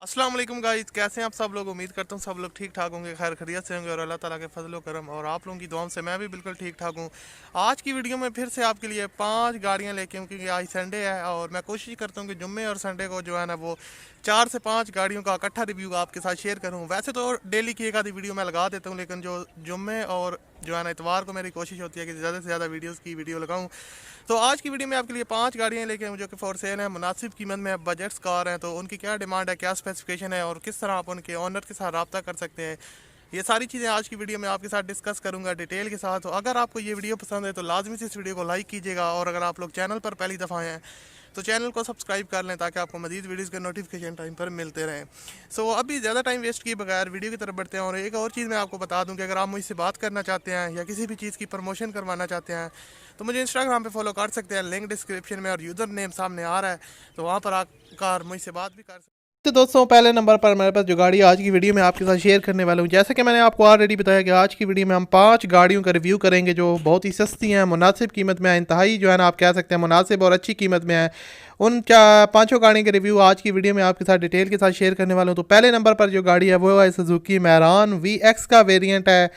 अस्सलाम वालेकुम गाइस, कैसे हैं आप सब लोग। उम्मीद करता हूँ सब लोग ठीक ठाक होंगे, खैर खैरियत से होंगे और अल्लाह ताला के फजल करम और आप लोगों की दुआओं से मैं भी बिल्कुल ठीक ठाक हूँ। आज की वीडियो में फिर से आपके लिए 5 गाड़ियाँ लेके हूँ क्योंकि आज संडे है और मैं कोशिश करता हूँ कि जुम्मे और संडे को जो है ना वो 4 से 5 गाड़ियों का इकट्ठा रिव्यू आपके साथ शेयर करूँ। वैसे तो डेली की एक आधी वीडियो मैं लगा देता हूँ, लेकिन जो जुम्मे और जो है ना इतवार को मेरी कोशिश होती है कि ज़्यादा से ज़्यादा वीडियोस की वीडियो लगाऊं। तो आज की वीडियो में आपके लिए 5 गाड़ियां लेके आऊं जो कि फॉर सेल है, मुनासिब कीमत में बजट्स कार हैं। तो उनकी क्या डिमांड है, क्या स्पेसिफिकेशन है और किस तरह आप उनके ऑनर के साथ रब्ता कर सकते हैं, ये सारी चीज़ें आज की वीडियो में आपके साथ डिस्कस करूंगा डिटेल के साथ। तो अगर आपको ये वीडियो पसंद है तो लाजमी से इस वीडियो को लाइक कीजिएगा और अगर आप लोग चैनल पर पहली दफ़ा आए हैं तो चैनल को सब्सक्राइब कर लें ताकि आपको मजीद वीडियोज़ के नोटिफिकेशन टाइम पर मिलते रहें। सो अभी ज़्यादा टाइम वेस्ट किए बगैर वीडियो की तरफ बढ़ते हैं। और एक और चीज़ मैं आपको बता दूं कि अगर आप मुझसे बात करना चाहते हैं या किसी भी चीज़ की प्रमोशन करवाना चाहते हैं तो मुझे इंस्टाग्राम पे फॉलो कर सकते हैं, लिंक डिस्क्रिप्शन में और यूज़र नेम सामने आ रहा है, तो वहाँ पर आकर मुझसे बात भी कर सकते हैं। तो दोस्तों, पहले नंबर पर मेरे पास जो गाड़ी आज की वीडियो में आपके साथ शेयर करने वाला हूँ, जैसा कि मैंने आपको ऑलरेडी बताया कि आज की वीडियो में हम 5 गाड़ियों का रिव्यू करेंगे जो बहुत ही सस्ती हैं, मुनासिब कीमत में है, इंतहाई जो है ना आप कह सकते हैं मुनासिब और अच्छी कीमत में है। उन 5 गाड़ियों के रिव्यू आज की वीडियो में आपके साथ डिटेल के साथ शेयर करने वाला हूँ। तो पहले नंबर पर जो गाड़ी है वो है सुजुकी मैरान VX का वेरिएंट है।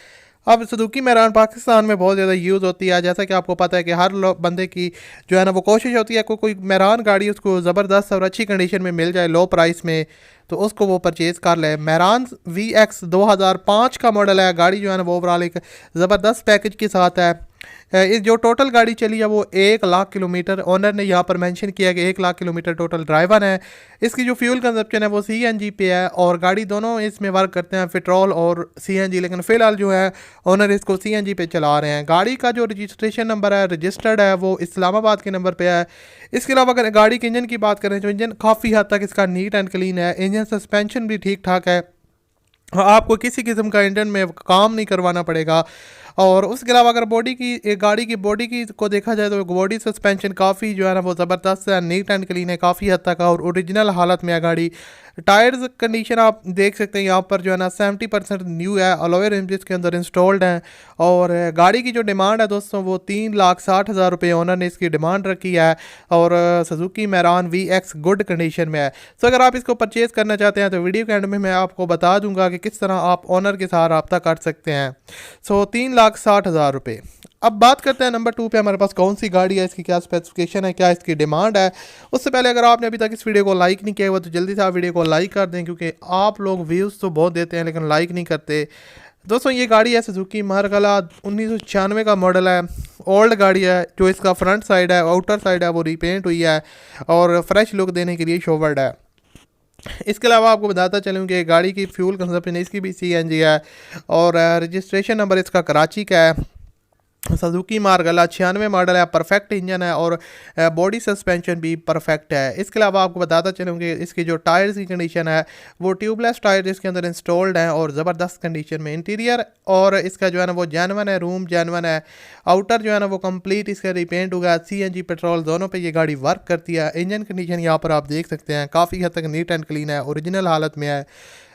अब सुजुकी मैरान पाकिस्तान में बहुत ज़्यादा यूज़ होती है, जैसा कि आपको पता है कि हर बंदे की जो है ना वो कोशिश होती है कोई मैरान गाड़ी उसको ज़बरदस्त और अच्छी कंडीशन में मिल जाए लो प्राइस में, तो उसको वो परचेज़ कर ले। मैरान VX 2005 का मॉडल है। गाड़ी जो है ना वो ओवरऑल एक ज़बरदस्त पैकेज के साथ है। इस जो टोटल गाड़ी चली है वो 1 लाख किलोमीटर, ओनर ने यहाँ पर मेंशन किया कि 1 लाख किलोमीटर टोटल ड्राइवर है। इसकी जो फ्यूल कंजप्शन है वो CNG पे है और गाड़ी दोनों इसमें वर्क करते हैं, पेट्रोल और CNG, लेकिन फ़िलहाल जो है ओनर इसको CNG पे चला रहे हैं। गाड़ी का जो रजिस्ट्रेशन नंबर है रजिस्टर्ड है वो इस्लामाबाद के नंबर पर है। इसके अलावा अगर गाड़ी के इंजन की बात करें तो इंजन काफ़ी हद तक इसका नीट एंड क्लीन है, इंजन सस्पेंशन भी ठीक ठाक है, आपको किसी किस्म का इंजन में काम नहीं करवाना पड़ेगा। और उसके अलावा अगर गाड़ी की बॉडी की को देखा जाए तो बॉडी सस्पेंशन काफ़ी जो है ना वो ज़बरदस्त है, नीट एंड क्लीन है काफ़ी हद तक और ओरिजिनल हालत में है गाड़ी। टायर्स कंडीशन आप देख सकते हैं यहाँ पर जो है ना 70% न्यू है, अलॉय रिम्स इसके अंदर इंस्टॉल्ड हैं। और गाड़ी की जो डिमांड है दोस्तों वो 3,60,000 रुपये ओनर ने इसकी डिमांड रखी है और सुजुकी मैरान VX गुड कंडीशन में है। सो अगर आप इसको परचेज़ करना चाहते हैं तो वीडियो के एंड में मैं आपको बता दूंगा कि किस तरह आप ओनर के साथ रब्ता कर सकते हैं। सो 3,60,000 रुपये। अब बात करते हैं नंबर 2 पे हमारे पास कौन सी गाड़ी है, इसकी क्या स्पेसिफिकेशन है, क्या इसकी डिमांड है। उससे पहले अगर आपने अभी तक इस वीडियो को लाइक नहीं किया हुआ तो जल्दी से आप वीडियो को लाइक कर दें, क्योंकि आप लोग व्यूज़ तो बहुत देते हैं लेकिन लाइक नहीं करते। दोस्तों ये गाड़ी है सुजुकी मार्गला 1996 का मॉडल है। ओल्ड गाड़ी है। जो इसका फ्रंट साइड है, आउटर साइड है वो रिपेंट हुई है और फ्रेश लुक देने के लिए शोवर्ड है। इसके अलावा आपको बताता चलूँ कि गाड़ी की फ्यूल कंजप्शन इसकी भी CNG है और रजिस्ट्रेशन नंबर इसका कराची का है। सुजुकी मार्गला 96 मॉडल है, परफेक्ट इंजन है और बॉडी सस्पेंशन भी परफेक्ट है। इसके अलावा आपको बताता चलूँ कि इसकी जो टायर्स की कंडीशन है वो ट्यूबलेस टायर इसके अंदर इंस्टॉल्ड हैं और ज़बरदस्त कंडीशन में। इंटीरियर और इसका जो है ना वो जेनवन है, रूम जेनवन है। आउटर जो है ना वो कंप्लीट इसका रिपेंट होगा। CNG पेट्रोल दोनों पे ये गाड़ी वर्क करती है। इंजन कंडीशन यहाँ पर आप देख सकते हैं काफ़ी हद तक नीट एंड क्लीन है, ओरिजिनल हालत में है।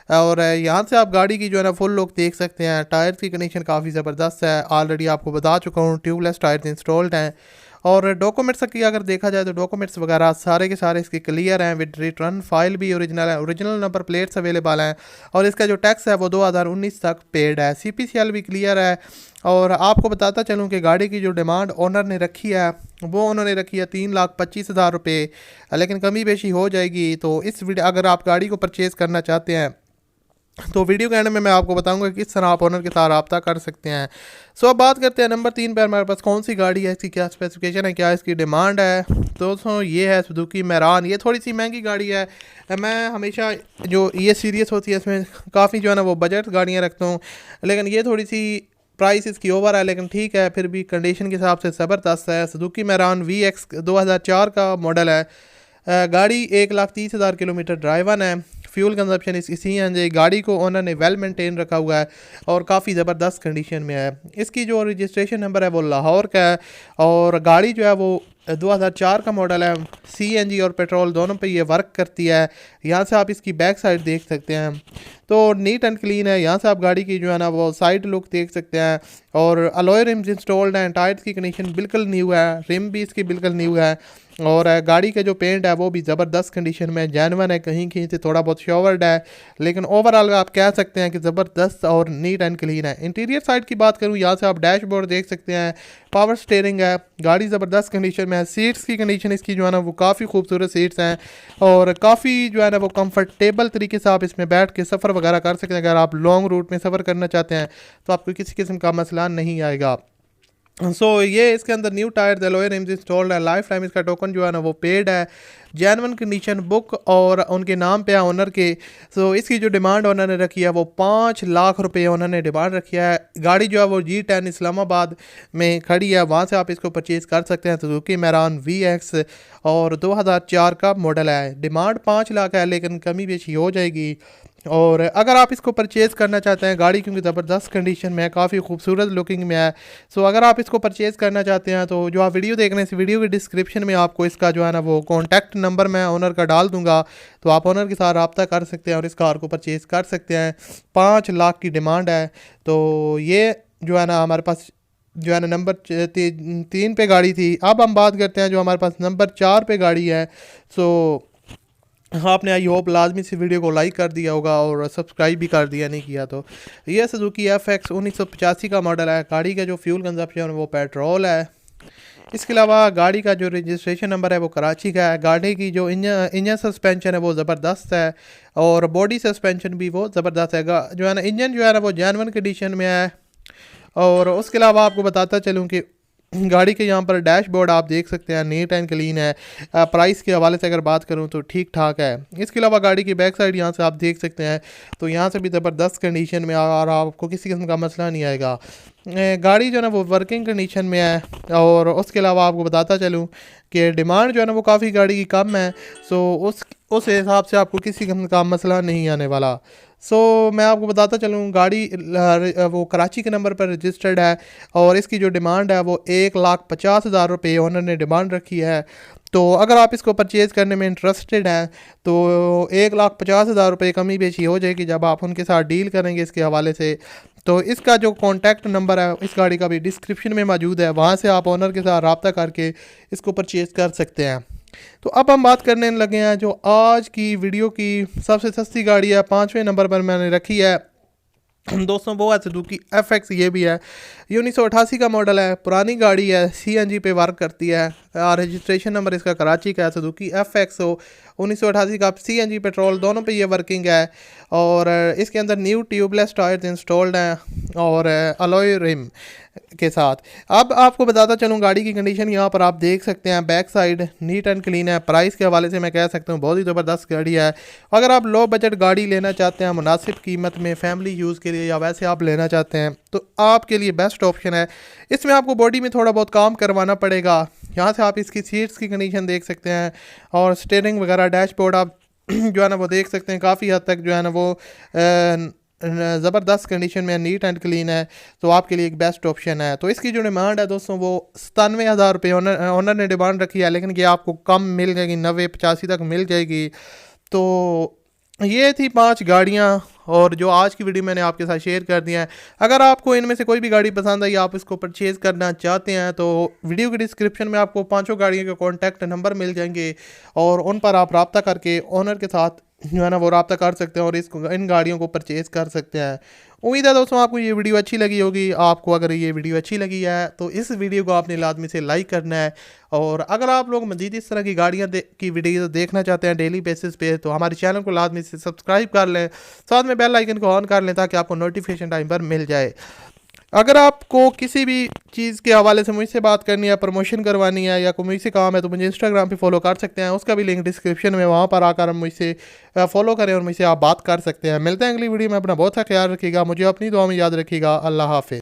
और यहाँ से आप गाड़ी की जो है ना फुल लुक देख सकते हैं। टायर की कंडीशन काफ़ी ज़बरदस्त है, ऑलरेडी आपको बता चुका हूँ ट्यूबलेस टायर इंस्टॉल्ड हैं। और डॉक्यूमेंट्स की अगर देखा जाए तो डॉक्यूमेंट्स वगैरह सारे के सारे इसके क्लियर हैं, विद रिटर्न फाइल भी ओरिजिनल है, ओरिजिनल नंबर प्लेट्स अवेलेबल हैं और इसका जो टैक्स है वो 2019 तक पेड है। CPCL भी क्लियर है। और आपको बताता चलूँ कि गाड़ी की जो डिमांड ओनर ने रखी है वो उन्होंने रखी है 3,25,000 रुपये, लेकिन कमी बेशी हो जाएगी। तो इस वीडियो अगर आप गाड़ी को परचेज़ करना चाहते हैं तो वीडियो के एंड में मैं आपको बताऊंगा कि किस तरह आप ओनर के साथ रब्ता कर सकते हैं। सो अब बात करते हैं नंबर 3 पर हमारे पास कौन सी गाड़ी है, इसकी क्या स्पेसिफिकेशन है, क्या इसकी डिमांड है। दोस्तों ये है सुजुकी मैरान। ये थोड़ी सी महंगी गाड़ी है। मैं हमेशा जो ये सीरीज होती है इसमें काफ़ी जो है ना वो बजट गाड़ियाँ रखता हूँ, लेकिन ये थोड़ी सी प्राइस इसकी ओवर है, लेकिन ठीक है फिर भी कंडीशन के हिसाब से ज़बरदस्त है। सुजुकी मैरान VX 2004 का मॉडल है। गाड़ी 1,30,000 किलोमीटर ड्राइवन है। फ्यूल कंजप्शन इसकी CNG। गाड़ी को ओनर ने वेल मेंटेन रखा हुआ है और काफ़ी ज़बरदस्त कंडीशन में है। इसकी जो रजिस्ट्रेशन नंबर है वो लाहौर का है और गाड़ी जो है वो 2004 का मॉडल है। CNG और पेट्रोल दोनों पे ये वर्क करती है। यहाँ से आप इसकी बैक साइड देख सकते हैं। तो नीट एंड क्लीन है। यहाँ से आप गाड़ी की जो है ना वो साइड लुक देख सकते हैं, और अलॉय रिम्स इंस्टॉल्ड हैं। टायर्स की कंडीशन बिल्कुल न्यू है, रिम भी इसकी बिल्कुल न्यू है, और गाड़ी का जो पेंट है वो भी ज़बरदस्त कंडीशन में जेन्युइन है, कहीं कहीं से थोड़ा बहुत शॉवर्ड है, लेकिन ओवरऑल आप कह सकते हैं कि ज़बरदस्त और नीट एंड क्लीन है। इंटीरियर साइड की बात करूँ, यहाँ से आप डैशबोर्ड देख सकते हैं, पावर स्टीयरिंग है, गाड़ी ज़बरदस्त कंडीशन में है। सीट्स की कंडीशन इसकी जो है ना वो काफ़ी खूबसूरत सीट्स हैं, और काफ़ी जो है ना वो कंफर्टेबल तरीके से आप इसमें बैठ के सफ़र वगैरह कर सकते हैं। अगर आप लॉन्ग रूट में सफ़र करना चाहते हैं तो आपको किसी किस्म का मसला नहीं आएगा। ये इसके अंदर new tyre alloy RIMS installed है। लाइफ टाइम इसका टोकन जो है ना वो पेड है, जेन्युइन कंडीशन बुक और उनके नाम पे है ओनर के। इसकी जो डिमांड ओनर ने रखी है वो 5 लाख रुपए ओनर ने डिमांड रखी है। गाड़ी जो है वो G10 इस्लामाबाद में खड़ी है, वहाँ से आप इसको परचेज़ कर सकते हैं। सुजुकी मैरान VX और 2004 का मॉडल है। डिमांड 5 लाख है, लेकिन कमी बेशी हो जाएगी। और अगर आप इसको परचेज़ करना चाहते हैं, गाड़ी क्योंकि ज़बरदस्त कंडीशन में है, काफ़ी खूबसूरत लुकिंग में है, अगर आप इसको परचेज़ करना चाहते हैं तो जो आप वीडियो देख रहे हैं इस वीडियो के डिस्क्रिप्शन में आपको इसका जो है ना वो कॉन्टैक्ट नंबर मैं ओनर का डाल दूंगा, तो आप ओनर के साथ रब्ता कर सकते हैं और इस कार को परचेज़ कर सकते हैं। 5 लाख की डिमांड है। तो ये जो है ना हमारे पास जो है ना नंबर 3 पे गाड़ी थी। अब हम बात करते हैं जो हमारे पास नंबर 4 पे गाड़ी है। आपने आई होप लाजमी से वीडियो को लाइक कर दिया होगा और सब्सक्राइब भी कर दिया, नहीं किया तो। ये सुजुकी FX 1985 का मॉडल है। गाड़ी का जो फ्यूल कंजप्शन है वो पेट्रोल है। इसके अलावा गाड़ी का जो रजिस्ट्रेशन नंबर है वो कराची का है। गाड़ी की जो इंजन सस्पेंशन है वो ज़बरदस्त है, और बॉडी सस्पेंशन भी वो ज़बरदस्त है। जो है ना इंजन जो है ना वो जेन्युइन कंडीशन में है। और उसके अलावा आपको बताता चलूँ कि गाड़ी के यहाँ पर डैशबोर्ड आप देख सकते हैं, नीट एंड क्लीन है। प्राइस के हवाले से अगर बात करूँ तो ठीक ठाक है। इसके अलावा गाड़ी की बैक साइड यहाँ से आप देख सकते हैं, तो यहाँ से भी ज़बरदस्त कंडीशन में और आपको किसी किस्म का मसला नहीं आएगा। गाड़ी जो है ना वो वर्किंग कंडीशन में है। और उसके अलावा आपको बताता चलूँ कि डिमांड जो है ना वो काफ़ी गाड़ी की कम है, उस हिसाब से आपको किसी किस्म का मसला नहीं आने वाला। मैं आपको बताता चलूँ, गाड़ी वो कराची के नंबर पर रजिस्टर्ड है, और इसकी जो डिमांड है वो 1,50,000 रुपये ओनर ने डिमांड रखी है। तो अगर आप इसको परचेज़ करने में इंटरेस्टेड हैं तो 1,50,000 रुपये कमी बेशी हो जाएगी जब आप उनके साथ डील करेंगे इसके हवाले से। तो इसका जो कॉन्टैक्ट नंबर है इस गाड़ी का भी डिस्क्रिप्शन में मौजूद है, वहाँ से आप ओनर के साथ रब्ता करके इसको परचेज़ कर सकते हैं। तो अब हम बात करने लगे हैं जो आज की वीडियो की सबसे सस्ती गाड़ी है, 5वें नंबर पर मैंने रखी है दोस्तों, वो है सुजुकी FX। ये भी है, ये 1988 का मॉडल है, पुरानी गाड़ी है, CNG पे वर्क करती है। रजिस्ट्रेशन नंबर इसका कराची का है, सुजुकी FX 1988 का, CNG पेट्रोल दोनों पे ये वर्किंग है। और इसके अंदर न्यू ट्यूबलेस टायर्स इंस्टॉल्ड हैं और अलॉय रिम के साथ। अब आपको बताता चलूँ गाड़ी की कंडीशन यहाँ पर आप देख सकते हैं, back side neat and clean है। प्राइस के हवाले से मैं कह सकता हूँ बहुत ही ज़बरदस्त गाड़ी है। अगर आप लो बजट गाड़ी लेना चाहते हैं मुनासिब कीमत में फैमिली यूज़ के लिए, या वैसे आप लेना चाहते हैं तो आपके लिए बेस्ट ऑप्शन है। इसमें आपको बॉडी में थोड़ा बहुत काम करवाना पड़ेगा। यहाँ से आप इसकी सीट्स की कंडीशन देख सकते हैं, और स्टीयरिंग वगैरह डैशबोर्ड आप जो है ना वो देख सकते हैं, काफ़ी हद तक जो है ना वो ज़बरदस्त कंडीशन में नीट एंड क्लीन है, तो आपके लिए एक बेस्ट ऑप्शन है। तो इसकी जो डिमांड है दोस्तों वो 97,000 रुपये ओनर ने डिमांड रखी है, लेकिन ये आपको कम मिल जाएगी, 90-85 तक मिल जाएगी। तो ये थी 5 गाड़ियाँ, और जो आज की वीडियो मैंने आपके साथ शेयर कर दिया है। अगर आपको इनमें से कोई भी गाड़ी पसंद आई, आप इसको परचेज़ करना चाहते हैं, तो वीडियो के डिस्क्रिप्शन में आपको 5 गाड़ियों के कॉन्टैक्ट नंबर मिल जाएंगे, और उन पर आप रब्ता करके ओनर के साथ जो है ना वो रब्ता कर सकते हैं और इन गाड़ियों को परचेज़ कर सकते हैं। उम्मीद है दोस्तों आपको ये वीडियो अच्छी लगी होगी। आपको अगर ये वीडियो अच्छी लगी है तो इस वीडियो को आपने लाजमी से लाइक करना है, और अगर आप लोग मज़ीद इस तरह की गाड़ियाँ की वीडियो देखना चाहते हैं डेली बेसिस पे, तो हमारे चैनल को लाजमी से सब्सक्राइब कर लें, साथ में बेल आइकन को ऑन कर लें ताकि आपको नोटिफिकेशन टाइम पर मिल जाए। अगर आपको किसी भी चीज़ के हवाले से मुझसे बात करनी है, प्रमोशन करवानी है, या कोई मुझसे काम है, तो मुझे इंस्टाग्राम पे फॉलो कर सकते हैं, उसका भी लिंक डिस्क्रिप्शन में, वहाँ पर आकर हम मुझसे फॉलो करें और मुझसे आप बात कर सकते हैं। मिलते हैं अगली वीडियो में। अपना बहुत सा ख्याल रखिएगा, मुझे अपनी दुआ में याद रखिएगा। अल्लाह हाफिज़।